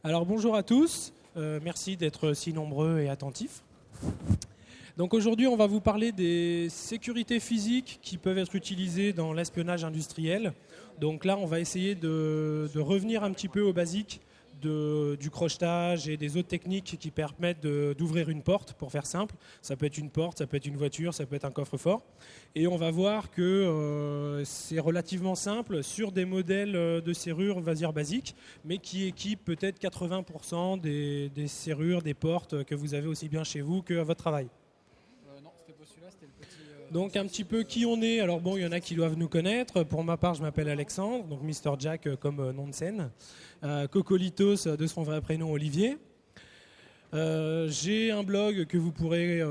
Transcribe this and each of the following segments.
Alors bonjour à tous, merci d'être si nombreux et attentifs. Donc aujourd'hui on va vous parler des sécurités physiques qui peuvent être utilisées dans l'espionnage industriel. Donc là on va essayer de revenir un petit peu aux basiques du crochetage et des autres techniques qui permettent d'ouvrir une porte, pour faire simple. Ça peut être une porte, ça peut être une voiture, ça peut être un coffre-fort. Et on va voir que c'est relativement simple sur des modèles de serrures, on va dire basiques, mais qui équipent peut-être 80% des serrures, des portes que vous avez aussi bien chez vous qu'à votre travail. Non, c'était pas celui-là, c'était le petit... Donc un petit peu qui on est. Alors bon, il y en a qui doivent nous connaître. Pour ma part, je m'appelle Alexandre, donc Mr Jack comme nom de scène. Cocolitos de son vrai prénom Olivier. J'ai un blog que vous pourrez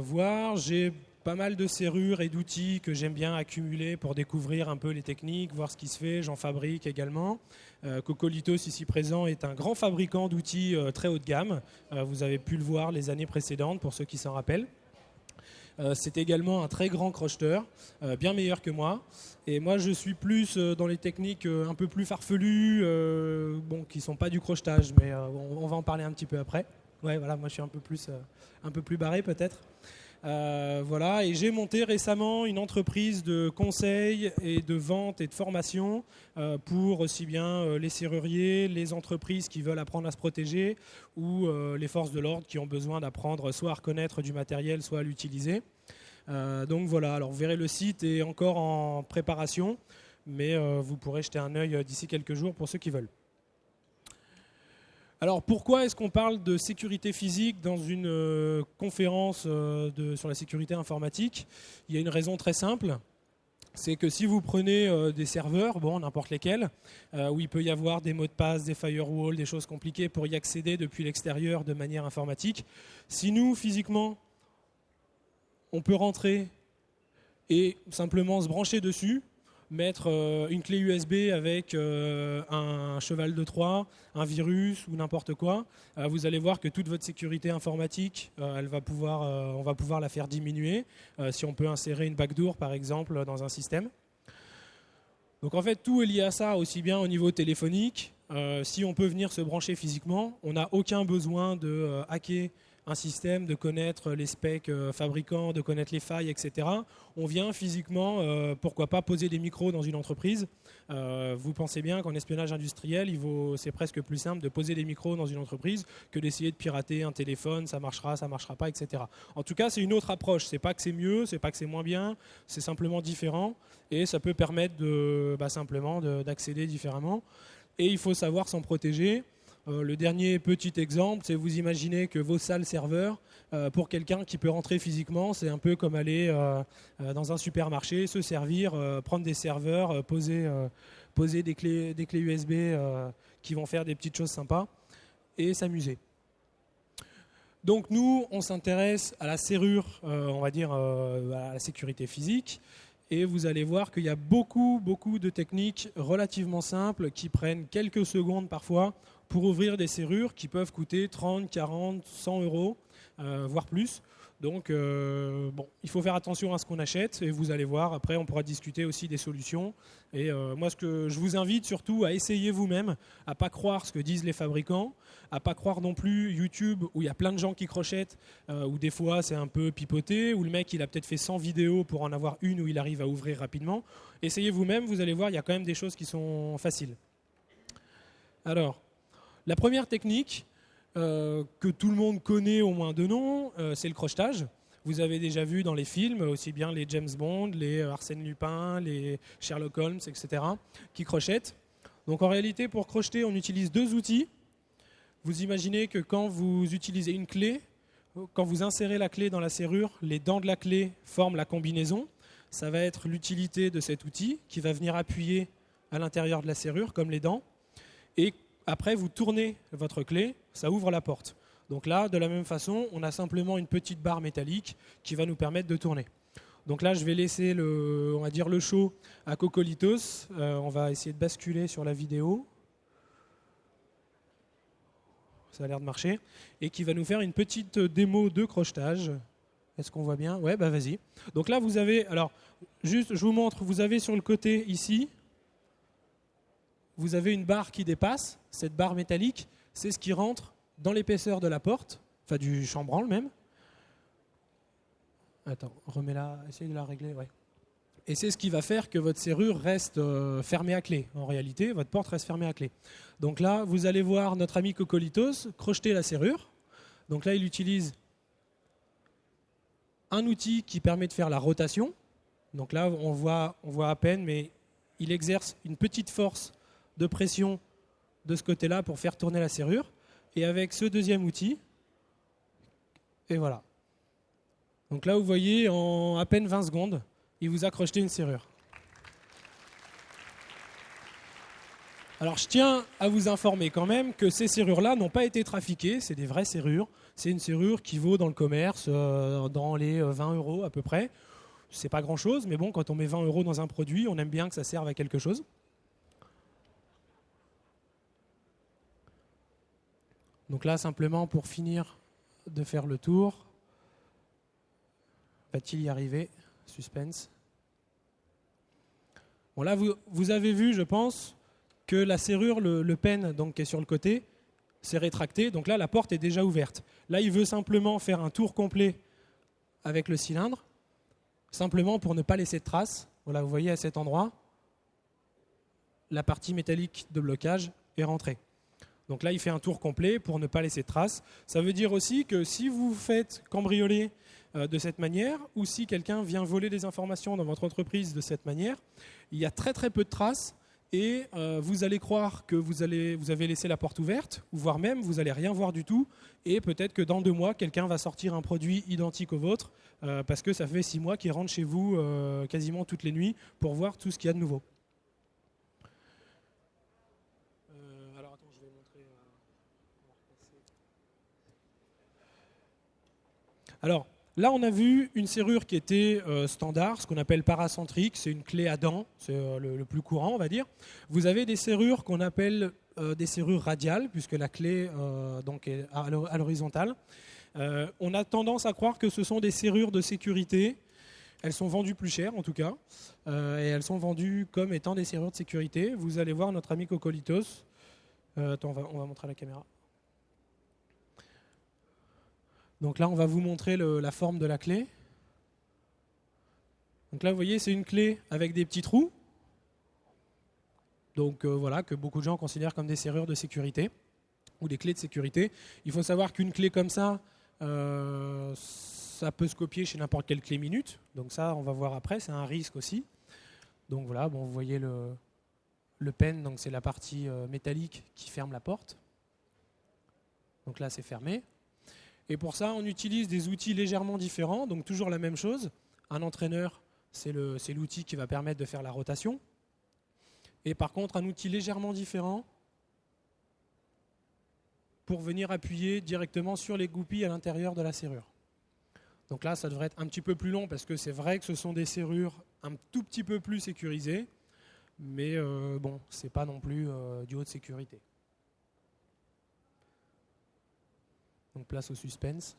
voir. J'ai pas mal de serrures et d'outils que j'aime bien accumuler pour découvrir un peu les techniques, voir ce qui se fait. J'en fabrique également. Cocolitos, ici présent, est un grand fabricant d'outils très haut de gamme. Vous avez pu le voir les années précédentes, pour ceux qui s'en rappellent. C'est également un très grand crocheteur, bien meilleur que moi. Et moi, je suis plus dans les techniques un peu plus farfelues, qui ne sont pas du crochetage, mais on va en parler un petit peu après. Ouais, voilà, moi je suis un peu plus barré peut-être. Voilà, et j'ai monté récemment une entreprise de conseil et de vente et de formation pour aussi bien les serruriers, les entreprises qui veulent apprendre à se protéger ou les forces de l'ordre qui ont besoin d'apprendre soit à reconnaître du matériel, soit à l'utiliser. Donc voilà, alors vous verrez, le site est encore en préparation, mais vous pourrez jeter un œil d'ici quelques jours pour ceux qui veulent. Alors pourquoi est-ce qu'on parle de sécurité physique dans une conférence sur la sécurité informatique ? Il y a une raison très simple, c'est que si vous prenez des serveurs, n'importe lesquels, où il peut y avoir des mots de passe, des firewalls, des choses compliquées pour y accéder depuis l'extérieur de manière informatique, si nous, physiquement, on peut rentrer et simplement se brancher dessus, mettre une clé USB avec un cheval de Troie, un virus ou n'importe quoi, vous allez voir que toute votre sécurité informatique, on va pouvoir la faire diminuer si on peut insérer une backdoor par exemple dans un système. Donc en fait tout est lié à ça, aussi bien au niveau téléphonique. Si on peut venir se brancher physiquement, on n'a aucun besoin de hacker un système, de connaître les specs fabricants, de connaître les failles, etc. On vient physiquement, pourquoi pas, poser des micros dans une entreprise. Vous pensez bien qu'en espionnage industriel, c'est presque plus simple de poser des micros dans une entreprise que d'essayer de pirater un téléphone, ça marchera pas, etc. En tout cas, c'est une autre approche. C'est pas que c'est mieux, c'est pas que c'est moins bien, c'est simplement différent et ça peut permettre simplement d'accéder différemment. Et il faut savoir s'en protéger. Le dernier petit exemple, c'est vous imaginez que vos salles serveurs, pour quelqu'un qui peut rentrer physiquement, c'est un peu comme aller dans un supermarché, se servir, prendre des serveurs, poser des clés USB qui vont faire des petites choses sympas et s'amuser. Donc nous, on s'intéresse à la serrure, on va dire à la sécurité physique. Et vous allez voir qu'il y a beaucoup de techniques relativement simples qui prennent quelques secondes parfois pour ouvrir des serrures qui peuvent coûter 30, 40, 100 euros, voire plus. Donc il faut faire attention à ce qu'on achète et vous allez voir, après on pourra discuter aussi des solutions. Et moi ce que je vous invite surtout à essayer vous-même, à ne pas croire ce que disent les fabricants, à ne pas croire non plus YouTube où il y a plein de gens qui crochettent, où des fois c'est un peu pipoté, où le mec il a peut-être fait 100 vidéos pour en avoir une où il arrive à ouvrir rapidement. Essayez vous-même, vous allez voir, il y a quand même des choses qui sont faciles. Alors, la première technique, que tout le monde connaît au moins de nom, c'est le crochetage. Vous avez déjà vu dans les films, aussi bien les James Bond, les Arsène Lupin, les Sherlock Holmes, etc., qui crochettent. Donc en réalité, pour crocheter, on utilise deux outils. Vous imaginez que quand vous utilisez une clé, quand vous insérez la clé dans la serrure, les dents de la clé forment la combinaison. Ça va être l'utilité de cet outil qui va venir appuyer à l'intérieur de la serrure, comme les dents. Et après, vous tournez votre clé, ça ouvre la porte. Donc là, de la même façon, on a simplement une petite barre métallique qui va nous permettre de tourner. Donc là, je vais laisser le show à Cocolitos. On va essayer de basculer sur la vidéo. Ça a l'air de marcher. Et qui va nous faire une petite démo de crochetage. Est-ce qu'on voit bien ? Ouais, vas-y. Donc là, vous avez... Alors, juste, je vous montre. Vous avez sur le côté, ici, vous avez une barre qui dépasse. Cette barre métallique, c'est ce qui rentre dans l'épaisseur de la porte, enfin du chambranle même. Attends, remets-la, essaye de la régler, ouais. Et c'est ce qui va faire que votre serrure reste fermée à clé. En réalité, votre porte reste fermée à clé. Donc là, vous allez voir notre ami Cocolitos crocheter la serrure. Donc là, il utilise un outil qui permet de faire la rotation. Donc là, on voit à peine, mais il exerce une petite force de pression de ce côté-là pour faire tourner la serrure. Et avec ce deuxième outil, et voilà. Donc là, vous voyez, en à peine 20 secondes, il vous a crocheté une serrure. Alors je tiens à vous informer quand même que ces serrures-là n'ont pas été trafiquées, c'est des vraies serrures. C'est une serrure qui vaut dans le commerce dans les 20 € à peu près. C'est pas grand-chose, mais bon, quand on met 20 € dans un produit, on aime bien que ça serve à quelque chose. Donc là, simplement pour finir de faire le tour, va-t-il y arriver? Suspense. Bon là, vous avez vu, je pense, que la serrure, le pen donc, qui est sur le côté, s'est rétracté. Donc là, la porte est déjà ouverte. Là, il veut simplement faire un tour complet avec le cylindre, simplement pour ne pas laisser de traces. Voilà, vous voyez à cet endroit, la partie métallique de blocage est rentrée. Donc là, il fait un tour complet pour ne pas laisser de traces. Ça veut dire aussi que si vous faites cambrioler de cette manière, ou si quelqu'un vient voler des informations dans votre entreprise de cette manière, il y a très très peu de traces et vous allez croire que vous avez laissé la porte ouverte, ou voire même vous n'allez rien voir du tout, et peut-être que dans 2 mois, quelqu'un va sortir un produit identique au vôtre, parce que ça fait 6 mois qu'il rentre chez vous quasiment toutes les nuits pour voir tout ce qu'il y a de nouveau. Alors attends, je vais montrer. Alors, là, on a vu une serrure qui était standard, ce qu'on appelle paracentrique, c'est une clé à dents, c'est le plus courant, on va dire. Vous avez des serrures qu'on appelle des serrures radiales, puisque la clé donc est à l'horizontale. On a tendance à croire que ce sont des serrures de sécurité. Elles sont vendues plus cher, en tout cas, et elles sont vendues comme étant des serrures de sécurité. Vous allez voir notre ami Cocolitos. Attends, on va montrer à la caméra. Donc là, on va vous montrer la forme de la clé. Donc là, vous voyez, c'est une clé avec des petits trous. Donc voilà, que beaucoup de gens considèrent comme des serrures de sécurité ou des clés de sécurité. Il faut savoir qu'une clé comme ça, ça peut se copier chez n'importe quelle clé minute. Donc ça, on va voir après, c'est un risque aussi. Donc voilà, bon, vous voyez le pen, donc c'est la partie métallique qui ferme la porte. Donc là, c'est fermé. Et pour ça, on utilise des outils légèrement différents, donc toujours la même chose. Un entraîneur, c'est l'outil qui va permettre de faire la rotation. Et par contre, un outil légèrement différent pour venir appuyer directement sur les goupilles à l'intérieur de la serrure. Donc là, ça devrait être un petit peu plus long parce que c'est vrai que ce sont des serrures un tout petit peu plus sécurisées, mais bon, c'est pas non plus du haut de sécurité. Donc place au suspense.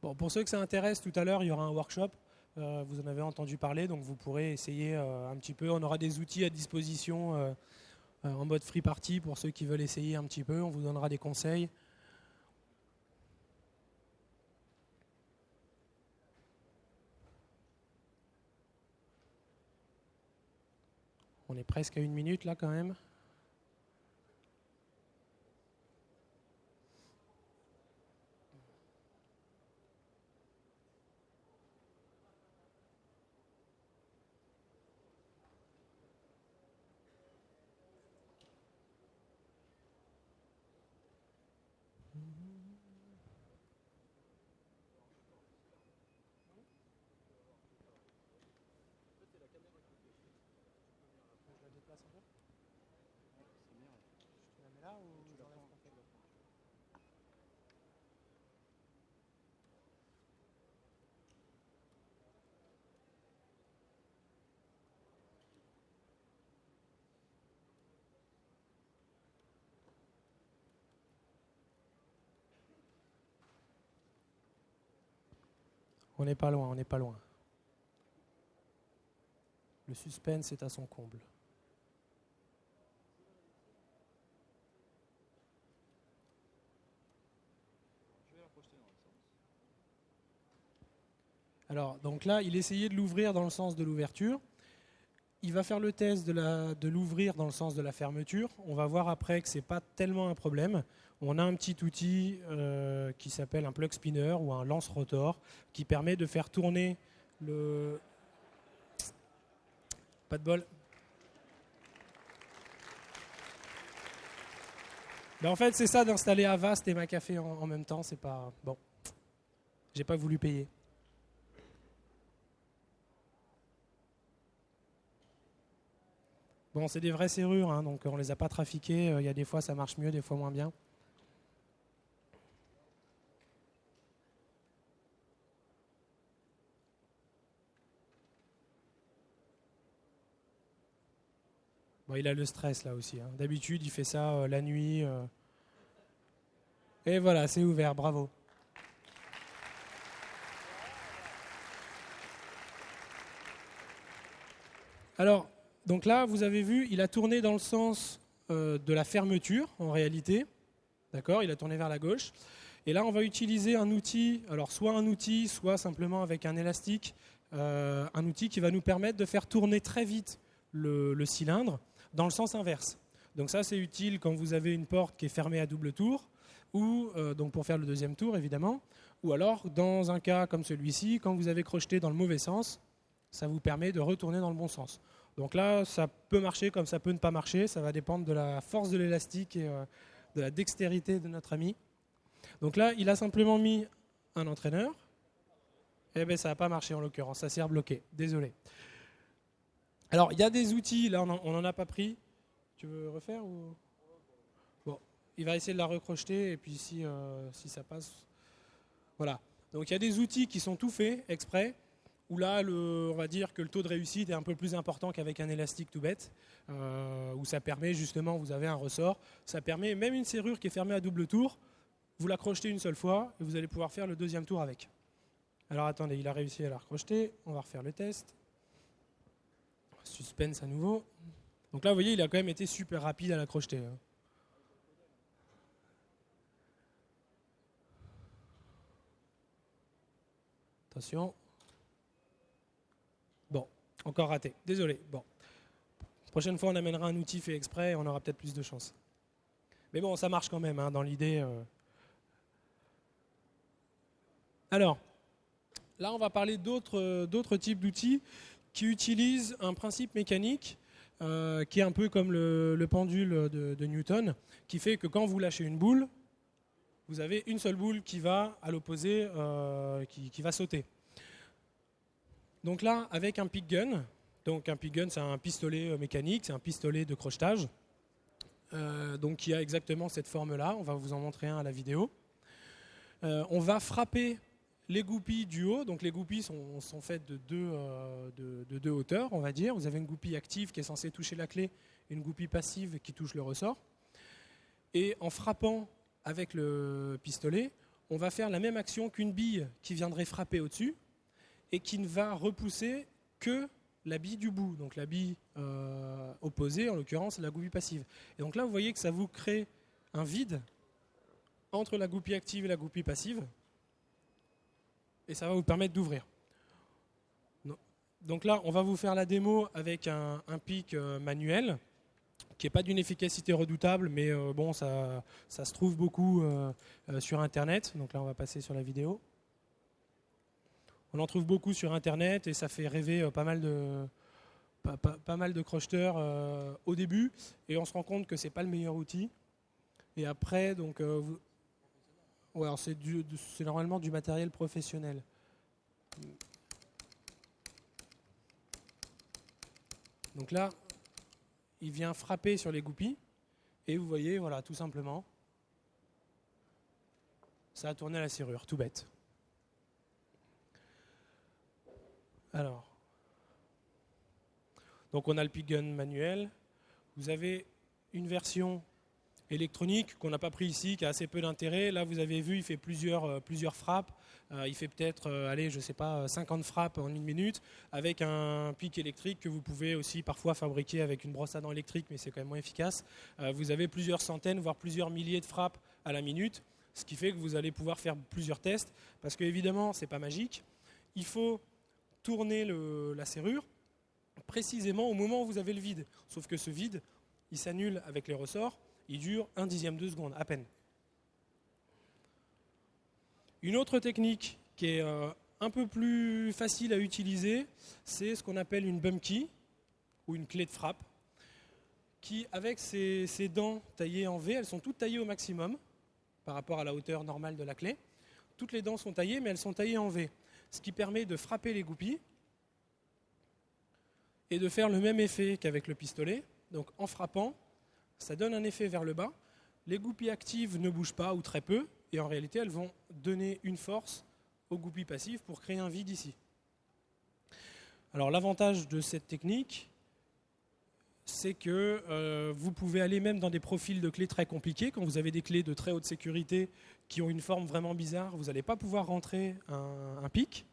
Bon, pour ceux que ça intéresse, tout à l'heure, il y aura un workshop. Vous en avez entendu parler, donc vous pourrez essayer un petit peu. On aura des outils à disposition en mode free party pour ceux qui veulent essayer un petit peu. On vous donnera des conseils. On est presque à 1 minute là quand même. On n'est pas loin, on n'est pas loin. Le suspense est à son comble. Alors, donc là, il essayait de l'ouvrir dans le sens de l'ouverture. Il va faire le test de l'ouvrir dans le sens de la fermeture. On va voir après que ce n'est pas tellement un problème. On a un petit outil qui s'appelle un plug spinner ou un lance-rotor qui permet de faire tourner le... Pas de bol. Ben en fait, c'est ça d'installer Avast et McAfee en même temps. C'est pas... Bon, j'ai pas voulu payer. Bon, c'est des vraies serrures, hein, donc on ne les a pas trafiquées. Il y a des fois ça marche mieux, des fois moins bien. Bon, il a le stress là aussi. Hein. D'habitude, il fait ça la nuit. Et voilà, c'est ouvert, bravo. Alors, donc là, vous avez vu, il a tourné dans le sens de la fermeture, en réalité. D'accord, il a tourné vers la gauche. Et là, on va utiliser un outil, alors soit un outil, soit simplement avec un élastique, un outil qui va nous permettre de faire tourner très vite le cylindre dans le sens inverse. Donc ça, c'est utile quand vous avez une porte qui est fermée à double tour, ou donc pour faire le deuxième tour, évidemment, ou alors, dans un cas comme celui-ci, quand vous avez crocheté dans le mauvais sens, ça vous permet de retourner dans le bon sens. Donc là, ça peut marcher comme ça peut ne pas marcher, ça va dépendre de la force de l'élastique et de la dextérité de notre ami. Donc là, il a simplement mis un entraîneur. Eh bien, ça n'a pas marché en l'occurrence, ça s'est bloqué. Désolé. Alors, il y a des outils, là, on n'en a pas pris. Tu veux refaire ou... Bon, il va essayer de la recrocheter et puis si ça passe... Voilà. Donc, il y a des outils qui sont tout faits, exprès, où là, on va dire que le taux de réussite est un peu plus important qu'avec un élastique tout bête, où ça permet justement, vous avez un ressort, ça permet même une serrure qui est fermée à double tour, vous la crochetez une seule fois et vous allez pouvoir faire le deuxième tour avec. Alors attendez, il a réussi à la recrocheter, on va refaire le test. Suspense à nouveau. Donc là, vous voyez, il a quand même été super rapide à la crocheter. Attention. Bon, encore raté. Désolé. Bon. Prochaine fois, on amènera un outil fait exprès et on aura peut-être plus de chance. Mais bon, ça marche quand même, hein, dans l'idée. Alors, là, on va parler d'autres types d'outils qui utilisent un principe mécanique qui est un peu comme le pendule de Newton, qui fait que quand vous lâchez une boule, vous avez une seule boule qui va à l'opposé, qui va sauter. Donc là, avec un pick gun, donc un pick gun, c'est un pistolet mécanique, c'est un pistolet de crochetage, donc qui a exactement cette forme-là. On va vous en montrer un à la vidéo. On va frapper les goupilles du haut. Donc les goupilles sont faites de deux hauteurs, on va dire. Vous avez une goupille active qui est censée toucher la clé, une goupille passive qui touche le ressort. Et en frappant avec le pistolet, on va faire la même action qu'une bille qui viendrait frapper au-dessus et qui ne va repousser que la bille du bout, donc la bille opposée, en l'occurrence la goupille passive. Et donc là, vous voyez que ça vous crée un vide entre la goupille active et la goupille passive, et ça va vous permettre d'ouvrir. Donc là, on va vous faire la démo avec un pic manuel, qui n'est pas d'une efficacité redoutable, mais bon, ça se trouve beaucoup sur Internet. Donc là, on va passer sur la vidéo. On en trouve beaucoup sur Internet et ça fait rêver pas mal de crocheteurs au début. Et on se rend compte que ce n'est pas le meilleur outil. Et après, donc, ouais, alors c'est normalement du matériel professionnel. Donc là, il vient frapper sur les goupilles. Et vous voyez, voilà, tout simplement, ça a tourné à la serrure, tout bête. Alors, donc on a le pick gun manuel. Vous avez une version électronique qu'on n'a pas pris ici, qui a assez peu d'intérêt. Là, vous avez vu, il fait plusieurs frappes. Il fait peut-être, allez, je sais pas, 50 frappes en 1 minute, avec un pic électrique que vous pouvez aussi parfois fabriquer avec une brosse à dents électrique, mais c'est quand même moins efficace. Vous avez plusieurs centaines, voire plusieurs milliers de frappes à la minute, ce qui fait que vous allez pouvoir faire plusieurs tests, parce que évidemment, c'est pas magique. Il faut tourner la serrure précisément au moment où vous avez le vide. Sauf que ce vide, il s'annule avec les ressorts, il dure 1/10 de seconde, à peine. Une autre technique qui est un peu plus facile à utiliser, c'est ce qu'on appelle une bump key, ou une clé de frappe, qui, avec ses dents taillées en V, elles sont toutes taillées au maximum, par rapport à la hauteur normale de la clé. Toutes les dents sont taillées, mais elles sont taillées en V, ce qui permet de frapper les goupilles, et de faire le même effet qu'avec le pistolet. Donc en frappant, ça donne un effet vers le bas. Les goupilles actives ne bougent pas ou très peu, et en réalité elles vont donner une force aux goupilles passives pour créer un vide ici. Alors l'avantage de cette technique, c'est que vous pouvez aller même dans des profils de clés très compliqués. Quand vous avez des clés de très haute sécurité qui ont une forme vraiment bizarre, vous n'allez pas pouvoir rentrer un pic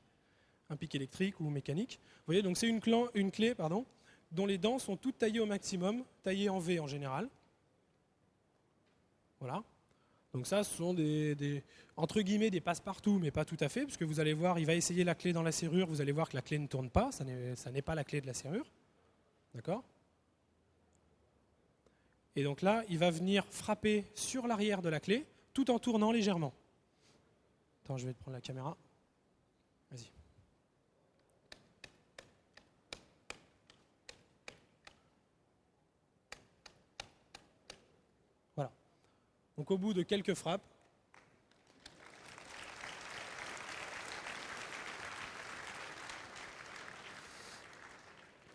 électrique ou mécanique. Vous voyez, donc c'est une clé dont les dents sont toutes taillées au maximum, taillées en V en général. Voilà. Donc ça, ce sont entre guillemets des passe-partout, mais pas tout à fait, parce que vous allez voir, il va essayer la clé dans la serrure, vous allez voir que la clé ne tourne pas, ça n'est pas la clé de la serrure. D'accord ? Et donc là, il va venir frapper sur l'arrière de la clé, tout en tournant légèrement. Attends, je vais te prendre la caméra. Vas-y. Voilà. Donc au bout de quelques frappes,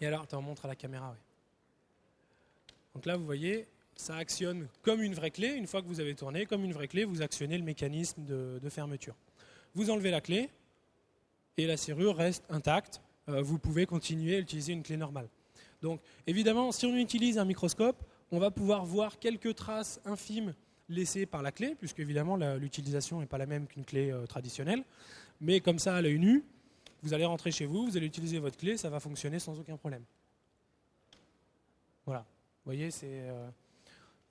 et alors, attends, on montre à la caméra, oui. Donc là, vous voyez, ça actionne comme une vraie clé. Une fois que vous avez tourné, comme une vraie clé, vous actionnez le mécanisme de fermeture. Vous enlevez la clé et la serrure reste intacte. Vous pouvez continuer à utiliser une clé normale. Donc, évidemment, si on utilise un microscope, on va pouvoir voir quelques traces infimes laissées par la clé, puisque évidemment, l'utilisation n'est pas la même qu'une clé traditionnelle. Mais comme ça, à l'œil nu, vous allez rentrer chez vous, vous allez utiliser votre clé, ça va fonctionner sans aucun problème. Voilà. Vous voyez, c'est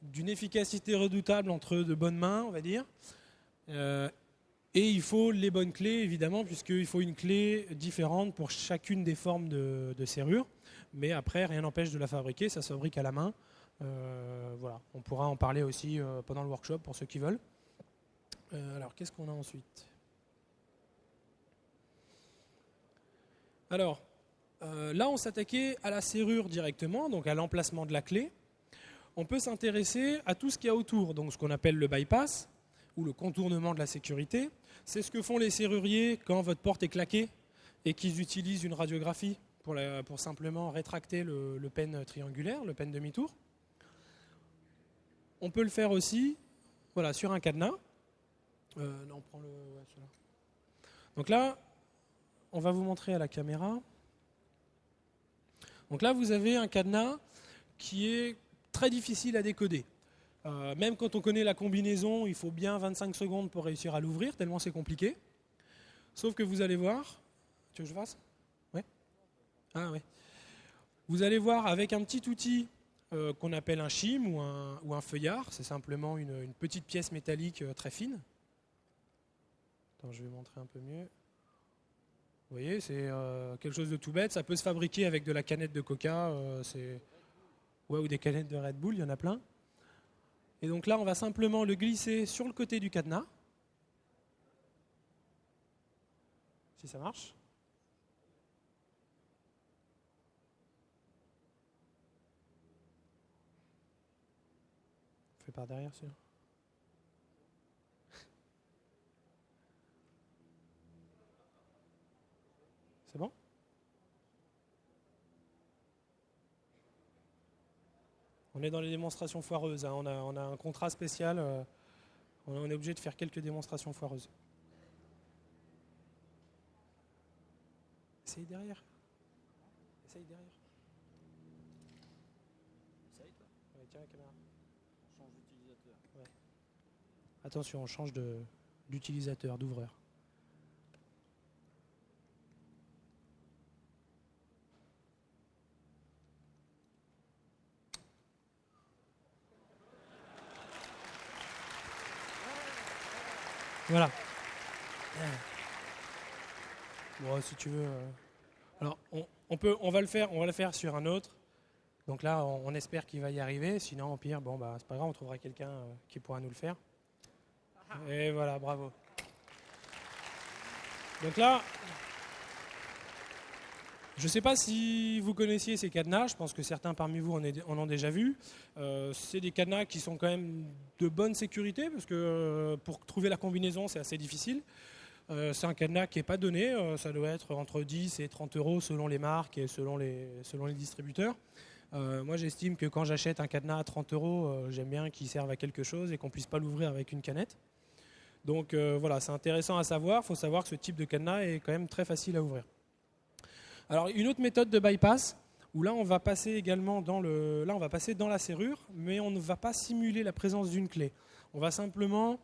d'une efficacité redoutable entre de bonnes mains, on va dire. Et il faut les bonnes clés, évidemment, puisqu'il faut une clé différente pour chacune des formes de serrure. Mais après, rien n'empêche de la fabriquer, ça se fabrique à la main. Voilà. On pourra en parler aussi pendant le workshop pour ceux qui veulent. Alors, qu'est-ce qu'on a ensuite ? Alors, là, on s'attaquait à la serrure directement, donc à l'emplacement de la clé. On peut s'intéresser à tout ce qu'il y a autour, donc ce qu'on appelle le bypass, ou le contournement de la sécurité. C'est ce que font les serruriers quand votre porte est claquée et qu'ils utilisent une radiographie pour simplement rétracter le pen triangulaire, le pen demi-tour. On peut le faire aussi voilà, sur un cadenas. Non, prends celui-là. Donc là, on va vous montrer à la caméra. Donc là, vous avez un cadenas qui est très difficile à décoder. Même quand on connaît la combinaison, il faut bien 25 secondes pour réussir à l'ouvrir, tellement c'est compliqué. Sauf que vous allez voir... Tu veux que je fasse ? Ouais. Ah ouais. Vous allez voir avec un petit outil qu'on appelle un shim ou un feuillard. C'est simplement une petite pièce métallique très fine. Attends, je vais montrer un peu mieux. Vous voyez, c'est quelque chose de tout bête. Ça peut se fabriquer avec de la canette de Coca ou des canettes de Red Bull, il y en a plein. Et donc là, on va simplement le glisser sur le côté du cadenas. Si ça marche. Fais par derrière, celui-là. C'est bon ? On est dans les démonstrations foireuses. Hein. On a un contrat spécial. On est obligé de faire quelques démonstrations foireuses. Essaye derrière. Essaye derrière. Essaye toi. Ouais, tiens la caméra. Change d'utilisateur. Attention, on change d'utilisateur, d'ouvreur. Voilà. Bon, si tu veux. Alors, on va le faire sur un autre. Donc là, on espère qu'il va y arriver. Sinon, au pire, bon, bah, c'est pas grave, on trouvera quelqu'un qui pourra nous le faire. Et voilà, bravo. Donc là, je ne sais pas si vous connaissiez ces cadenas. Je pense que certains parmi vous en ont déjà vu. C'est des cadenas qui sont quand même de bonne sécurité parce que pour trouver la combinaison, c'est assez difficile. C'est un cadenas qui n'est pas donné. Ça doit être entre 10 et 30 euros selon les marques et selon les distributeurs. Moi, j'estime que quand j'achète un cadenas à 30 euros, j'aime bien qu'il serve à quelque chose et qu'on ne puisse pas l'ouvrir avec une canette. Donc voilà, c'est intéressant à savoir. Il faut savoir que ce type de cadenas est quand même très facile à ouvrir. Alors, une autre méthode de bypass, où là, on va passer également dans la serrure, mais on ne va pas simuler la présence d'une clé. On va simplement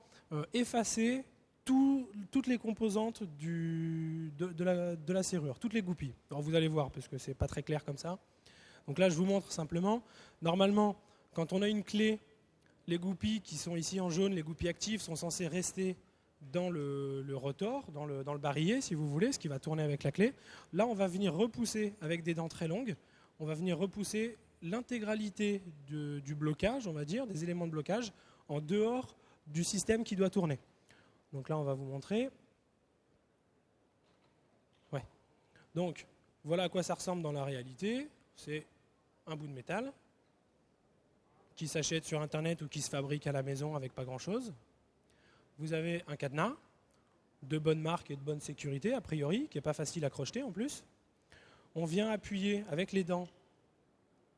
effacer toutes les composantes de la serrure, toutes les goupilles. Alors, vous allez voir, parce que ce n'est pas très clair comme ça. Donc là, je vous montre simplement. Normalement, quand on a une clé, les goupilles qui sont ici en jaune, les goupilles actives, sont censées rester dans le rotor, dans le barillet, si vous voulez, ce qui va tourner avec la clé. Là, on va venir repousser avec des dents très longues. On va venir repousser l'intégralité du blocage, on va dire, des éléments de blocage, en dehors du système qui doit tourner. Donc là, on va vous montrer. Ouais. Donc, voilà à quoi ça ressemble dans la réalité. C'est un bout de métal qui s'achète sur Internet ou qui se fabrique à la maison avec pas grand-chose. Vous avez un cadenas de bonne marque et de bonne sécurité, a priori, qui n'est pas facile à crocheter en plus. On vient appuyer avec les dents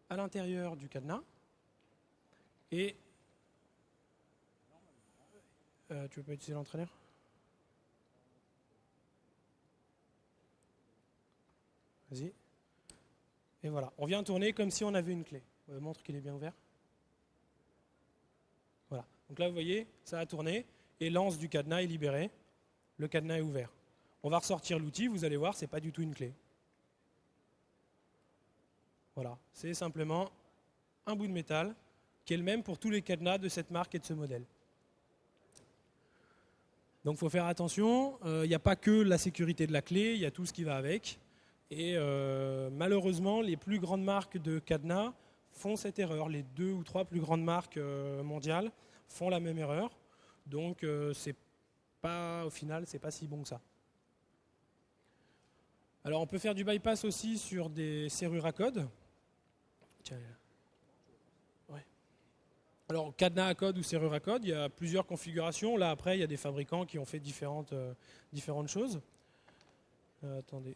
à l'intérieur du cadenas. Et tu veux pas utiliser l'entraîneur ? Vas-y. Et voilà, on vient tourner comme si on avait une clé. Montre qu'il est bien ouvert. Voilà. Donc là, vous voyez, ça a tourné et l'anse du cadenas est libérée. Le cadenas est ouvert. On va ressortir l'outil, vous allez voir, c'est pas du tout une clé. Voilà, c'est simplement un bout de métal qui est le même pour tous les cadenas de cette marque et de ce modèle. Donc il faut faire attention, il n'y a pas que la sécurité de la clé, il y a tout ce qui va avec. Et malheureusement, les plus grandes marques de cadenas font cette erreur. Les 2 ou 3 plus grandes marques mondiales font la même erreur. Donc au final, c'est pas si bon que ça. Alors on peut faire du bypass aussi sur des serrures à code. Tiens, ouais. Alors cadenas à code ou serrure à code, il y a plusieurs configurations. Là après, il y a des fabricants qui ont fait différentes choses. Attendez.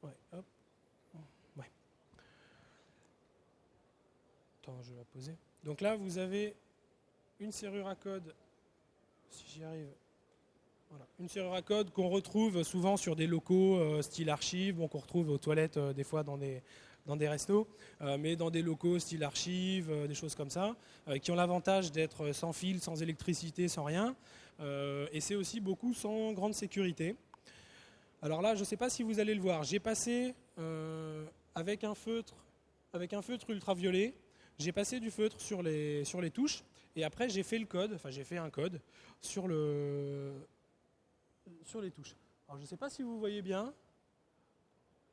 Ouais, hop. Ouais. Attends, je vais la poser. Donc là, vous avez une serrure à code, si j'y arrive. Voilà. Une serrure à code qu'on retrouve souvent sur des locaux style archive, qu'on retrouve aux toilettes des fois dans des restos, mais dans des locaux style archive, des choses comme ça, qui ont l'avantage d'être sans fil, sans électricité, sans rien. Et c'est aussi beaucoup sans grande sécurité. Alors là, je ne sais pas si vous allez le voir, j'ai passé avec un feutre ultraviolet, j'ai passé du feutre sur les touches, et après j'ai fait un code sur les touches. Alors je ne sais pas si vous voyez bien.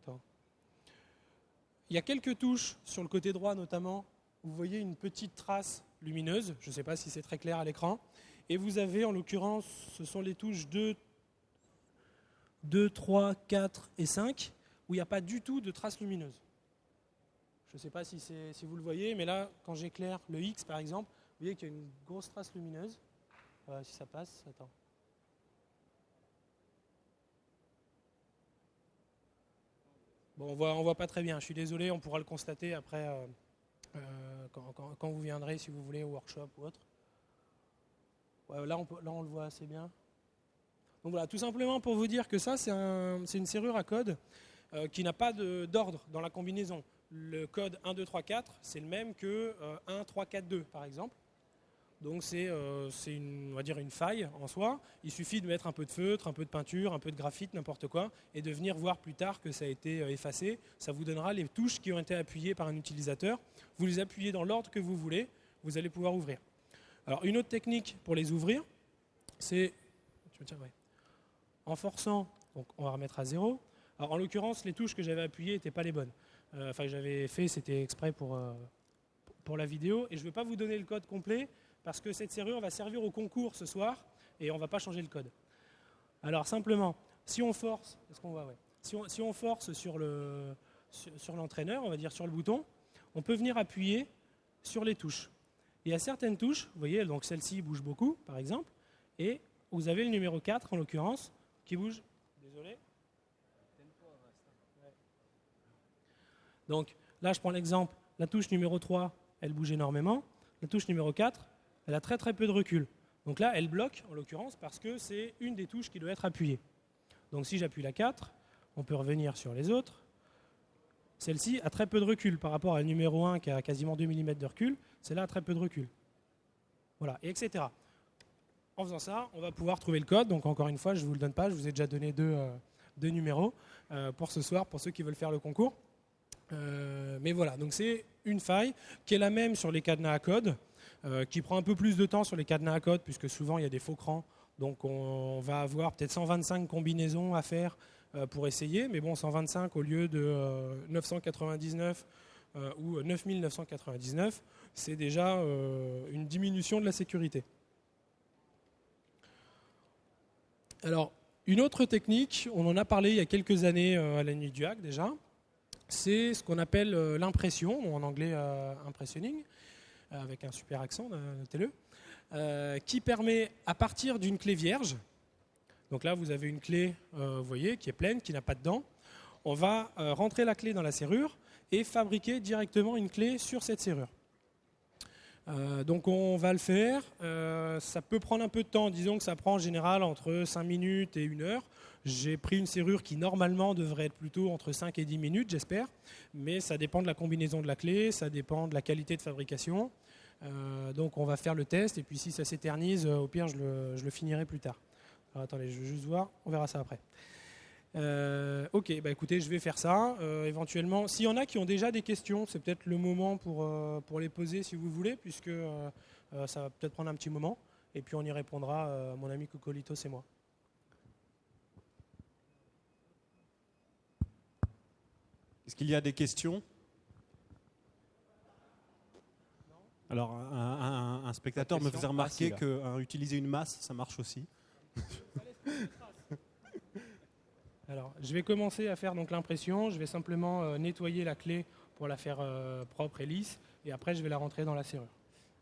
Attends. Il y a quelques touches sur le côté droit notamment, où vous voyez une petite trace lumineuse, je ne sais pas si c'est très clair à l'écran, et vous avez en l'occurrence, ce sont les touches 2, 3, 4 et 5, où il n'y a pas du tout de trace lumineuse. Je ne sais pas si vous le voyez, mais là, quand j'éclaire le X par exemple, vous voyez qu'il y a une grosse trace lumineuse. Si ça passe, attends. Bon, on voit pas très bien, je suis désolé, on pourra le constater après quand vous viendrez, si vous voulez, au workshop ou autre. Ouais, là, on le voit assez bien. Donc voilà, tout simplement pour vous dire que ça, c'est une serrure à code qui n'a pas d'ordre dans la combinaison. Le code 1, 2, 3, 4, c'est le même que 1, 3, 4, 2, par exemple. Donc c'est on va dire une faille en soi. Il suffit de mettre un peu de feutre, un peu de peinture, un peu de graphite, n'importe quoi, et de venir voir plus tard que ça a été effacé. Ça vous donnera les touches qui ont été appuyées par un utilisateur. Vous les appuyez dans l'ordre que vous voulez, vous allez pouvoir ouvrir. Alors une autre technique pour les ouvrir, c'est en forçant, donc on va remettre à 0. Alors en l'occurrence, les touches que j'avais appuyées n'étaient pas les bonnes. Enfin, que j'avais fait, c'était exprès pour la vidéo, et je ne vais pas vous donner le code complet, parce que cette serrure va servir au concours ce soir et on ne va pas changer le code. Alors simplement, si on force, est-ce qu'on voit, ouais. Si on force sur l'entraîneur, on va dire sur le bouton, on peut venir appuyer sur les touches. Il y a certaines touches, vous voyez, donc celle-ci bouge beaucoup, par exemple, et vous avez le numéro 4 en l'occurrence, qui bouge. Désolé. Donc là, je prends l'exemple, la touche numéro 3, elle bouge énormément. La touche numéro 4, elle a très très peu de recul. Donc là, elle bloque, en l'occurrence, parce que c'est une des touches qui doit être appuyée. Donc si j'appuie la 4, on peut revenir sur les autres. Celle-ci a très peu de recul par rapport à la numéro 1 qui a quasiment 2 mm de recul. Celle-là a très peu de recul. Voilà, et etc. En faisant ça, on va pouvoir trouver le code. Donc encore une fois, je ne vous le donne pas, je vous ai déjà donné deux numéros pour ce soir, pour ceux qui veulent faire le concours. Mais voilà, donc c'est une faille qui est la même sur les cadenas à code. Qui prend un peu plus de temps sur les cadenas à code, puisque souvent il y a des faux crans. Donc on va avoir peut-être 125 combinaisons à faire pour essayer. Mais bon, 125 au lieu de 999 ou 9999, c'est déjà une diminution de la sécurité. Alors, une autre technique, on en a parlé il y a quelques années à la Nuit du Hack déjà, c'est ce qu'on appelle l'impression, ou en anglais impressioning, avec un super accent, notez-le, qui permet, à partir d'une clé vierge, donc là vous avez une clé, vous voyez, qui est pleine, qui n'a pas de dents, on va rentrer la clé dans la serrure et fabriquer directement une clé sur cette serrure. Donc on va le faire, ça peut prendre un peu de temps, disons que ça prend en général entre 5 minutes et 1 heure. J'ai pris une serrure qui normalement devrait être plutôt entre 5 et 10 minutes, j'espère, mais ça dépend de la combinaison de la clé, ça dépend de la qualité de fabrication. Donc on va faire le test, et puis si ça s'éternise, au pire je le finirai plus tard. Alors, attendez, je vais juste voir, on verra ça après. Ok, bah écoutez, je vais faire ça. Éventuellement, s'il y en a qui ont déjà des questions, c'est peut-être le moment pour les poser si vous voulez, puisque ça va peut-être prendre un petit moment, et puis on y répondra, mon ami Cocolitos et moi. Est-ce qu'il y a des questions? Alors, un spectateur me faisait remarquer qu'utiliser une masse, ça marche aussi. Alors, je vais commencer à faire donc l'impression. Je vais simplement nettoyer la clé pour la faire propre et lisse, et après je vais la rentrer dans la serrure.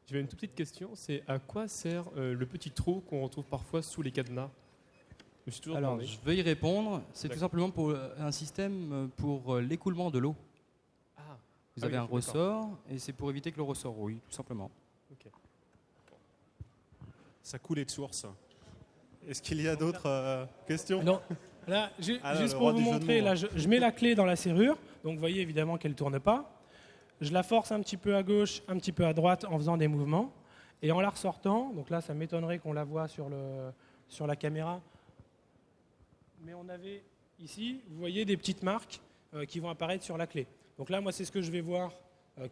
J'ai une toute petite question, c'est à quoi sert le petit trou qu'on retrouve parfois sous les cadenas? Alors, je vais y répondre. C'est tout simplement pour un système pour l'écoulement de l'eau. Vous avez un ressort, et c'est pour éviter que le ressort rouille, tout simplement. Okay. Ça coulait de source. Est-ce qu'il y a d'autres questions? Non. Là, juste pour vous montrer, là, je mets la clé dans la serrure. Donc vous voyez évidemment qu'elle ne tourne pas. Je la force un petit peu à gauche, un petit peu à droite en faisant des mouvements. Et en la ressortant, donc là ça m'étonnerait qu'on la voit sur la caméra. Mais on avait ici, vous voyez des petites marques qui vont apparaître sur la clé. Donc là, moi, c'est ce que je vais voir,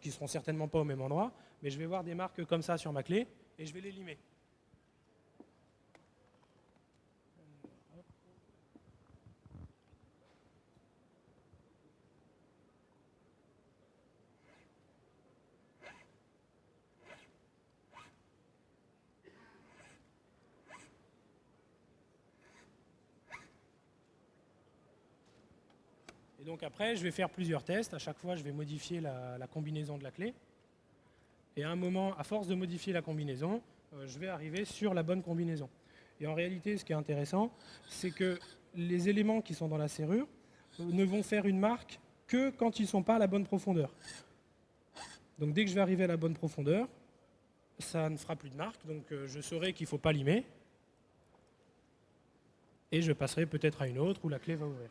qui ne seront certainement pas au même endroit, mais je vais voir des marques comme ça sur ma clé, et je vais les limer. Et donc après, je vais faire plusieurs tests. À chaque fois, je vais modifier la combinaison de la clé. Et à un moment, à force de modifier la combinaison, je vais arriver sur la bonne combinaison. Et en réalité, ce qui est intéressant, c'est que les éléments qui sont dans la serrure ne vont faire une marque que quand ils ne sont pas à la bonne profondeur. Donc dès que je vais arriver à la bonne profondeur, ça ne fera plus de marque. Donc je saurai qu'il ne faut pas limer. Et je passerai peut-être à une autre où la clé va ouvrir.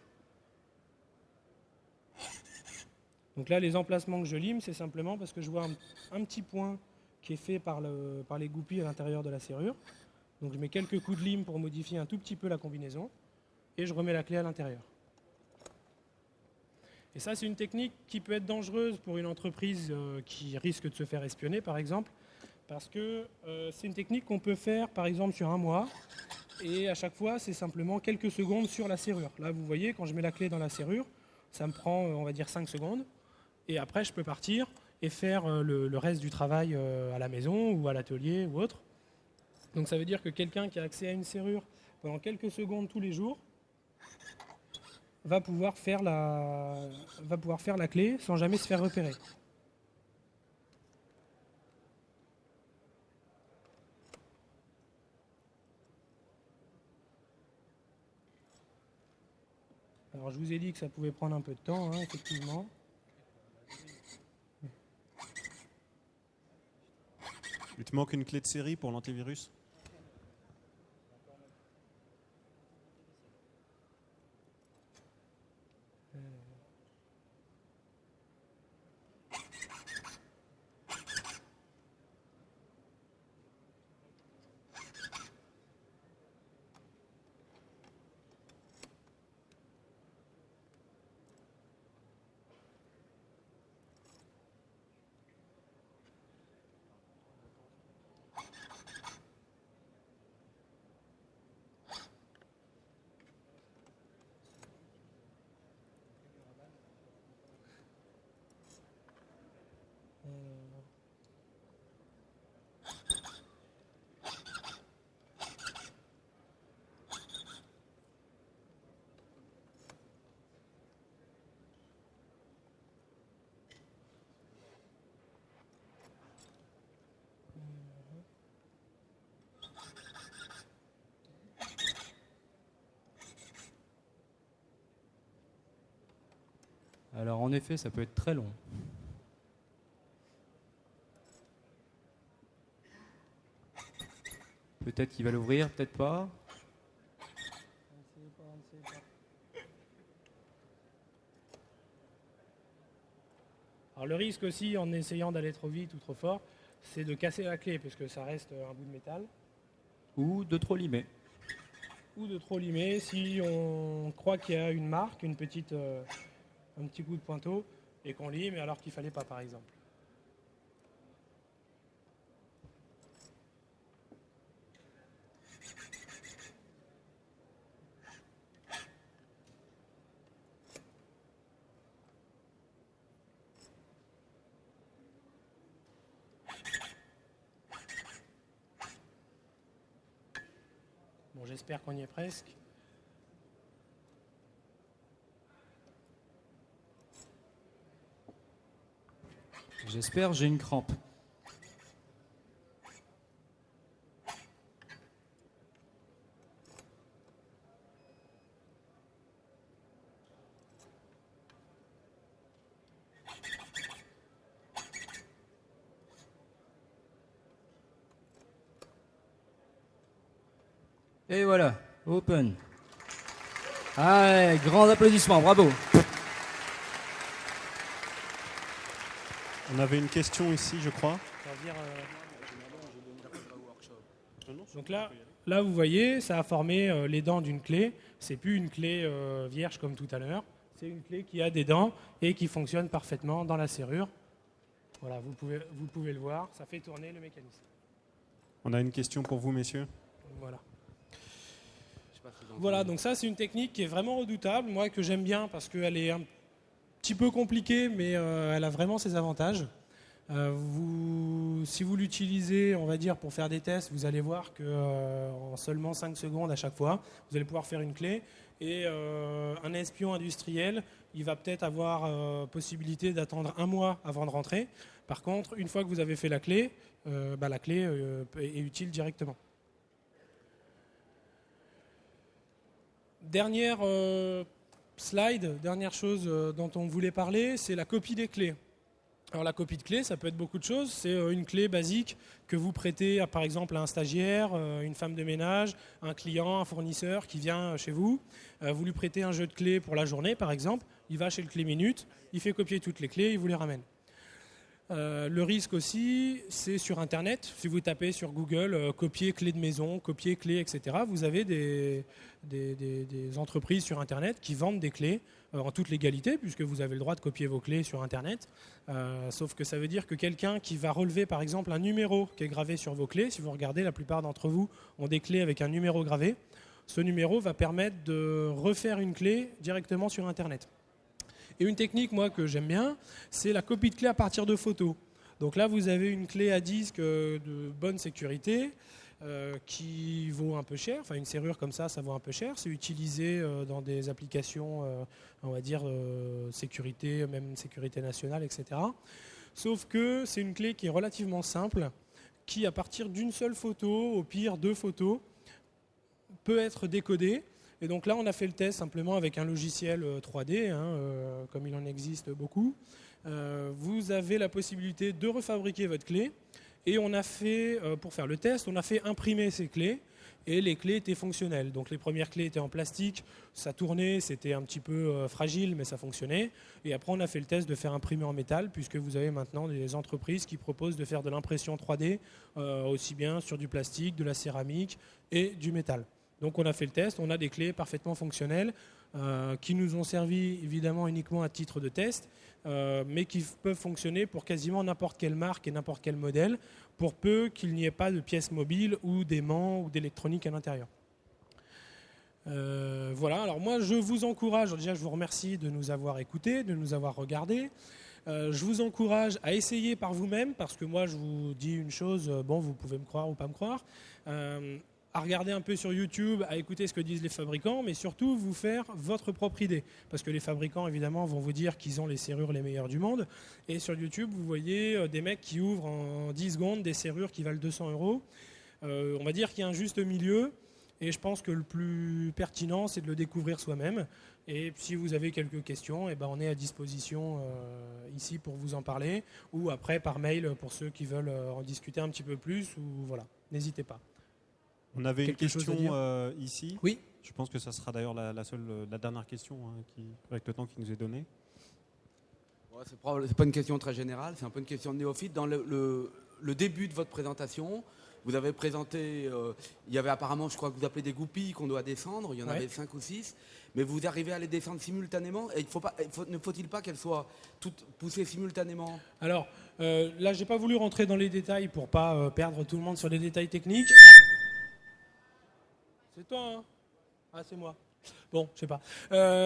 Donc là, les emplacements que je lime, c'est simplement parce que je vois un petit point qui est fait par les goupilles à l'intérieur de la serrure. Donc je mets quelques coups de lime pour modifier un tout petit peu la combinaison et je remets la clé à l'intérieur. Et ça, c'est une technique qui peut être dangereuse pour une entreprise qui risque de se faire espionner, par exemple, parce que c'est une technique qu'on peut faire, par exemple, sur un mois, et à chaque fois, c'est simplement quelques secondes sur la serrure. Là, vous voyez, quand je mets la clé dans la serrure, ça me prend, on va dire, 5 secondes, et après, je peux partir et faire le reste du travail à la maison ou à l'atelier ou autre. Donc ça veut dire que quelqu'un qui a accès à une serrure pendant quelques secondes tous les jours va pouvoir faire la clé sans jamais se faire repérer. Alors je vous ai dit que ça pouvait prendre un peu de temps, hein, effectivement. Il te manque une clé de série pour l'antivirus ? Alors en effet, ça peut être très long. Peut-être qu'il va l'ouvrir, peut-être pas. Alors le risque aussi, en essayant d'aller trop vite ou trop fort, c'est de casser la clé, puisque ça reste un bout de métal. Ou de trop limer. Ou de trop limer, si on croit qu'il y a une marque, un petit coup de pointeau, et qu'on lime alors qu'il ne fallait pas, par exemple. Bon, j'espère qu'on y est presque. J'espère, j'ai une crampe. Et voilà, open. Allez, grand applaudissement, bravo. On avait une question ici, je crois. Donc là, vous voyez, ça a formé les dents d'une clé. C'est plus une clé vierge comme tout à l'heure. C'est une clé qui a des dents et qui fonctionne parfaitement dans la serrure. Voilà, vous pouvez le voir, ça fait tourner le mécanisme. On a une question pour vous, messieurs. Voilà. Voilà, donc ça c'est une technique qui est vraiment redoutable, moi que j'aime bien parce qu'elle est un petit peu compliquée, mais elle a vraiment ses avantages. Si vous l'utilisez, on va dire, pour faire des tests, vous allez voir qu'en seulement 5 secondes à chaque fois, vous allez pouvoir faire une clé. Et un espion industriel, il va peut-être avoir possibilité d'attendre un mois avant de rentrer. Par contre, une fois que vous avez fait la clé est utile directement. Dernière slide, dernière chose dont on voulait parler, c'est la copie des clés. Alors la copie de clé, ça peut être beaucoup de choses. C'est une clé basique que vous prêtez par exemple à un stagiaire, une femme de ménage, un client, un fournisseur qui vient chez vous. Vous lui prêtez un jeu de clés pour la journée par exemple. Il va chez le Clé Minute, il fait copier toutes les clés, il vous les ramène. Le risque aussi, c'est sur Internet. Si vous tapez sur Google copier clé de maison, copier clé, etc., vous avez des entreprises sur Internet qui vendent des clés en toute légalité, puisque vous avez le droit de copier vos clés sur Internet. Sauf que ça veut dire que quelqu'un qui va relever, par exemple, un numéro qui est gravé sur vos clés, si vous regardez, la plupart d'entre vous ont des clés avec un numéro gravé. Ce numéro va permettre de refaire une clé directement sur Internet. Et une technique, moi, que j'aime bien, c'est la copie de clé à partir de photos. Donc là, vous avez une clé à disque de bonne sécurité qui vaut un peu cher. Enfin, une serrure comme ça vaut un peu cher. C'est utilisé dans des applications, on va dire, sécurité, même sécurité nationale, etc. Sauf que c'est une clé qui est relativement simple, qui, à partir d'une seule photo, au pire 2 photos, peut être décodée. Et donc là, on a fait le test simplement avec un logiciel 3D, comme il en existe beaucoup. Vous avez la possibilité de refabriquer votre clé. Et on a fait, pour faire le test, on a fait imprimer ces clés. Et les clés étaient fonctionnelles. Donc les premières clés étaient en plastique, ça tournait, c'était un petit peu fragile, mais ça fonctionnait. Et après, on a fait le test de faire imprimer en métal, puisque vous avez maintenant des entreprises qui proposent de faire de l'impression 3D, aussi bien sur du plastique, de la céramique et du métal. Donc on a fait le test, on a des clés parfaitement fonctionnelles qui nous ont servi évidemment uniquement à titre de test, mais qui peuvent fonctionner pour quasiment n'importe quelle marque et n'importe quel modèle, pour peu qu'il n'y ait pas de pièces mobiles ou d'aimants ou d'électronique à l'intérieur. Voilà, alors moi je vous encourage, déjà je vous remercie de nous avoir écoutés, de nous avoir regardés. Je vous encourage à essayer par vous-même, parce que moi je vous dis une chose, bon vous pouvez me croire ou pas me croire, à regarder un peu sur YouTube, à écouter ce que disent les fabricants, mais surtout vous faire votre propre idée. Parce que les fabricants, évidemment, vont vous dire qu'ils ont les serrures les meilleures du monde. Et sur YouTube, vous voyez des mecs qui ouvrent en 10 secondes des serrures qui valent 200 €. On va dire qu'il y a un juste milieu. Et je pense que le plus pertinent, c'est de le découvrir soi-même. Et si vous avez quelques questions, on est à disposition ici pour vous en parler. Ou après par mail pour ceux qui veulent en discuter un petit peu plus. Ou voilà, n'hésitez pas. On avait une question ici. Oui. Je pense que ça sera d'ailleurs la dernière question avec le temps qui nous est donné. Ouais, c'est pas une question très générale, c'est un peu une question de néophyte. Dans le début de votre présentation, vous avez présenté, il y avait apparemment, je crois que vous appelez des goupilles qu'on doit descendre, il y en avait 5 ou 6, mais vous arrivez à les descendre simultanément, et ne faut-il pas qu'elles soient toutes poussées simultanément? Alors, là, j'ai pas voulu rentrer dans les détails pour pas perdre tout le monde sur les détails techniques. C'est toi, hein? Ah, c'est moi. Bon, je sais pas.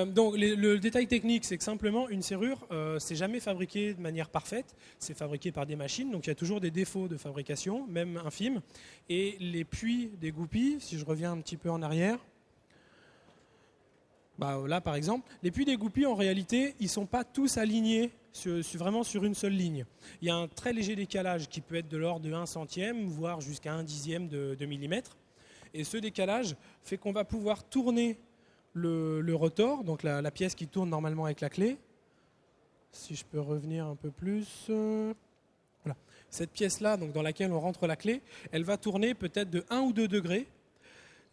Donc, le détail technique, c'est que simplement, une serrure, c'est jamais fabriqué de manière parfaite. C'est fabriqué par des machines, donc il y a toujours des défauts de fabrication, même infimes. Et les puits des goupilles, si je reviens un petit peu en arrière, là, par exemple, les puits des goupilles, en réalité, ils ne sont pas tous alignés vraiment sur une seule ligne. Il y a un très léger décalage qui peut être de l'ordre de 1 centième, voire jusqu'à 1/10 de millimètre. Et ce décalage fait qu'on va pouvoir tourner le rotor, donc la pièce qui tourne normalement avec la clé. Si je peux revenir un peu plus. Voilà. Cette pièce-là, donc dans laquelle on rentre la clé, elle va tourner peut-être de 1 ou 2 degrés.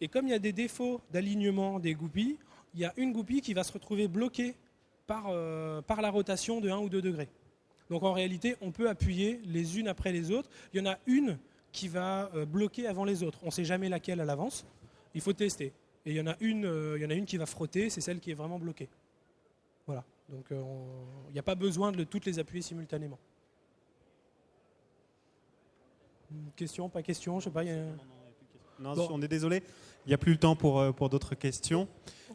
Et comme il y a des défauts d'alignement des goupilles, il y a une goupille qui va se retrouver bloquée par la rotation de 1 ou 2 degrés. Donc en réalité, on peut appuyer les unes après les autres. Il y en a une qui va bloquer avant les autres. On ne sait jamais laquelle à l'avance. Il faut tester. Et il y en a une qui va frotter, c'est celle qui est vraiment bloquée. Voilà. Donc il n'y a pas besoin de toutes les appuyer simultanément. Question, pas question, je sais pas. Non, on est désolé. Il n'y a plus le temps pour d'autres questions.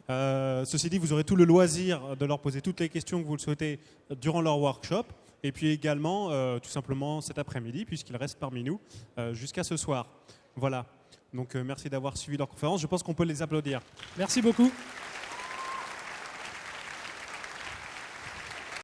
Ceci dit, vous aurez tout le loisir de leur poser toutes les questions que vous le souhaitez durant leur workshop. Et puis également, tout simplement cet après-midi, puisqu'ils restent parmi nous jusqu'à ce soir. Voilà. Donc merci d'avoir suivi leur conférence. Je pense qu'on peut les applaudir. Merci beaucoup.